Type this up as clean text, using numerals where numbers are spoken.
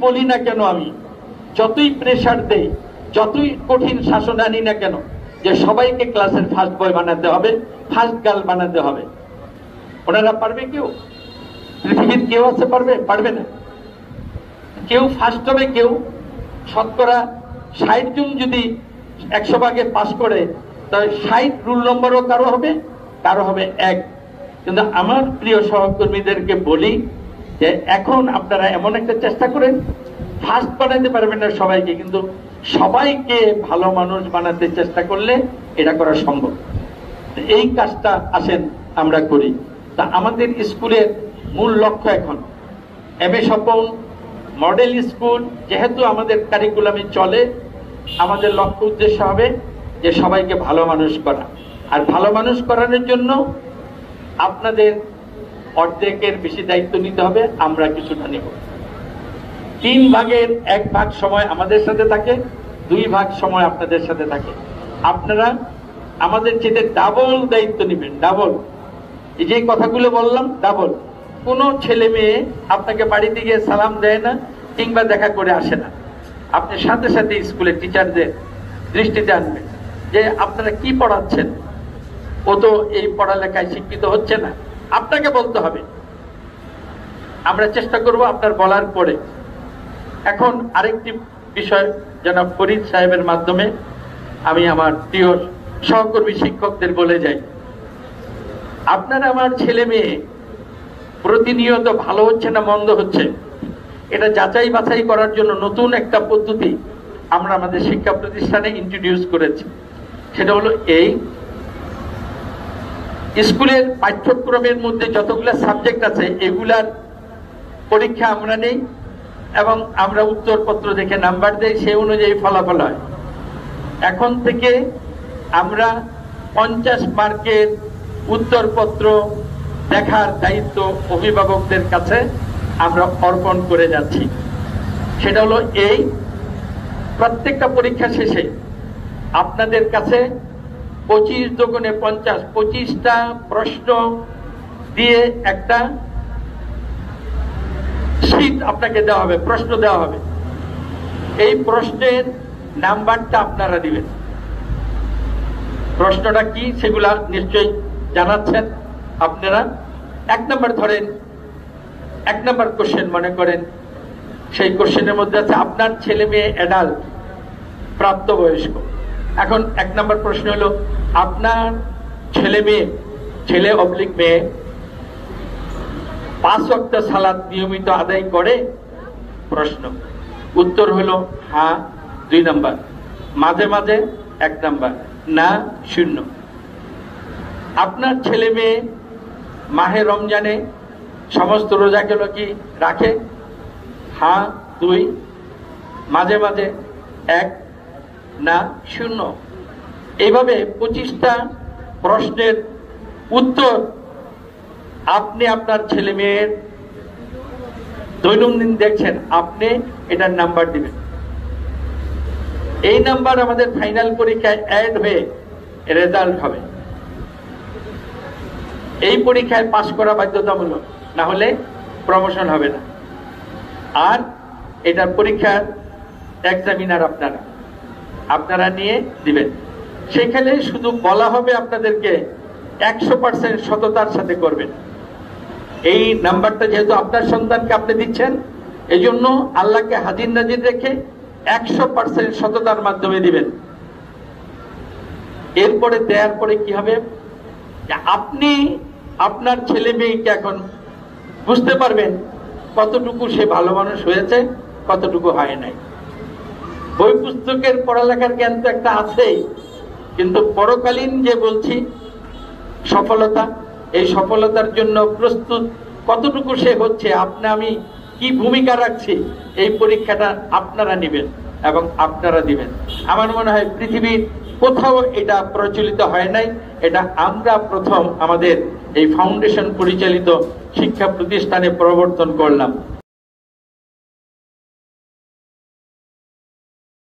বলি না কেন, আমি যতই প্রেসার দেই, যতই কঠিন শাসন আনি না কেন, যে সবাইকে ক্লাসের ফার্স্ট বয় বানাতে হবে, ফার্স্ট গার্ল বানাতে হবে, ওনারা পারবে? কেউ পৃথিবীর কেউ আছে পারবে? পারবে না। কেউ ফার্স্ট হবে, কেউ শতকরা 60 জন যদি 100 ভাগে পাস করে, তাহলে 60 রুল নম্বরও কারো হবে, কারো হবে 1। কিন্তু আমার প্রিয় সহকর্মীদেরকে বলি যে এখন আপনারা এমন একটা চেষ্টা করেন, ফার্স্ট বানাতে পারবেন না সবাইকে, কিন্তু সবাইকে ভালো মানুষ বানাতে চেষ্টা করলে এটা করা সম্ভব। এই কাজটা আসেন আমরা করি। তা আমাদের স্কুলের মূল লক্ষ্য এখন এমএ স্বপন মডেল স্কুল, যেহেতু আমাদের কারিকুলামে চলে, আমাদের লক্ষ্য উদ্দেশ্য হবে যে সবাইকে ভালো মানুষ করা। আর ভালো মানুষ করানোর জন্য আপনাদের অর্ধেকের বেশি দায়িত্ব নিতে হবে, আমরা কিছুটা নেব। 3 ভাগের 1 ভাগ সময় আমাদের সাথে থাকে, 2 ভাগ সময় আপনাদের সাথে থাকে। আপনারা আমাদের চেয়ে ডাবল দায়িত্ব নেবেন, ডাবল। এই যে কথাগুলো বললাম, ডাবল। কোনো ছেলে মেয়ে আপনাকে বাড়িতে গিয়ে সালাম দেয় না কিংবা দেখা করে আসে না। আপনি সাথে সাথে স্কুলের টিচারদের দৃষ্টিতে আনবেন যে আপনারা কি পড়াচ্ছেন, ও তো এই পড়ালেখায় শিক্ষিত হচ্ছে না, আপনাকে বলতে হবে। আমরা চেষ্টা করব আপনার বলার পরে। এখন আরেকটি বিষয় জনাব ফরিদ সাহেবের মাধ্যমে আমি আমার প্রিয় সহকর্মী শিক্ষকদের বলে যাই, আপনারা আমার ছেলে মেয়ে প্রতিনিয়ত ভালো হচ্ছে না মন্দ হচ্ছে, এটা যাচাই বাছাই করার জন্য নতুন একটা পদ্ধতি আমরা আমাদের শিক্ষা প্রতিষ্ঠানে ইন্ট্রোডিউস করেছি। সেটা হলো এই, স্কুলের পাঠ্যক্রমের মধ্যে যতগুলো সাবজেক্ট আছে এগুলার পরীক্ষা আমরা নেই এবং আমরা উত্তরপত্র দেখে নাম্বার দেই, সেই অনুযায়ী ফলাফল হয়। এখন থেকে আমরা 50 মার্কের উত্তরপত্র দেখার দায়িত্ব অভিভাবকদের কাছে আমরা অর্পণ করে যাচ্ছি। সেটা হলো এই, প্রত্যেকটা পরীক্ষা শেষে আপনাদের কাছে 25 দুগুণে 50, 25টা প্রশ্ন দিয়ে একটা শীট আপনাকে দেওয়া হবে, প্রশ্ন দেওয়া হবে। এই প্রশ্নের নাম্বারটা আপনারা দিবেন। প্রশ্নটা কি সেগুলা নিশ্চয়ই জানাচ্ছেন আপনারা। 1 নম্বর ধরেন, 1 নম্বর কোশ্চেন মনে করেন, সেই কোশ্চেনের মধ্যে আছে আপনার ছেলে মেয়ে অ্যাডাল্ট, প্রাপ্তবয়স্ক। এখন 1 নম্বর প্রশ্ন হলো আপনার ছেলে মেয়ে, ছেলে অবলিক মেয়ে 5 ওয়াক্ত সালাত নিয়মিত আদায় করে? প্রশ্ন। উত্তর হলো হ্যাঁ 2 নম্বর, মাঝে মাঝে 1 নম্বর, না 0। আপনার ছেলে মেয়ে মাহে রমজানে সমস্ত রোজাগুলো কি রাখে? হ্যাঁ 2, মাঝে মাঝে 1, না 0। এইভাবে 25টা প্রশ্নের উত্তর আপনি আপনার ছেলে মেয়ের দৈনন্দিন দেখছেন, আপনি এটার নাম্বার দিবেন। এই নাম্বার আমাদের ফাইনাল পরীক্ষায় অ্যাড হয়ে রেজাল্ট হবে। এই পরীক্ষায় পাস করা বাধ্যতামূলক, না হলে প্রমোশন হবে না। আর এটার পরীক্ষার এক্সামিনার আপনারা নিয়ে দিবেন। সেখানে শুধু বলা হবে আপনাদেরকে 100% সততার সাথে করবেন। এই নাম্বারটা যেহেতু আপনার সন্তানকে আপনি দিচ্ছেন, এই জন্য আল্লাহকে হাজির নাজির রেখে 100% সততার মাধ্যমে দিবেন। এরপরে দেওয়ার পরে কি হবে, আপনি আপনার ছেলে মেয়েকে এখন বুঝতে পারবেন কতটুকু সে ভালো মানুষ হয়েছে, কতটুকু হয় নাই। বই পুস্তকের পড়ালেখার জ্ঞান তো একটা আছেই, কিন্তু পরকালীন যে বলছি সফলতা, এই সফলতার জন্য প্রস্তুত কতটুকু সে হচ্ছে, আমি কি ভূমিকা রাখছি, এই পরীক্ষাটা আপনারা নেবেন এবং আপনারা দিবেন। আমার মনে হয় পৃথিবীর কোথাও এটা প্রচলিত হয় নাই, এটা আমরা প্রথম আমাদের এই ফাউন্ডেশন পরিচালিত শিক্ষা প্রতিষ্ঠানে প্রবর্তন করলাম।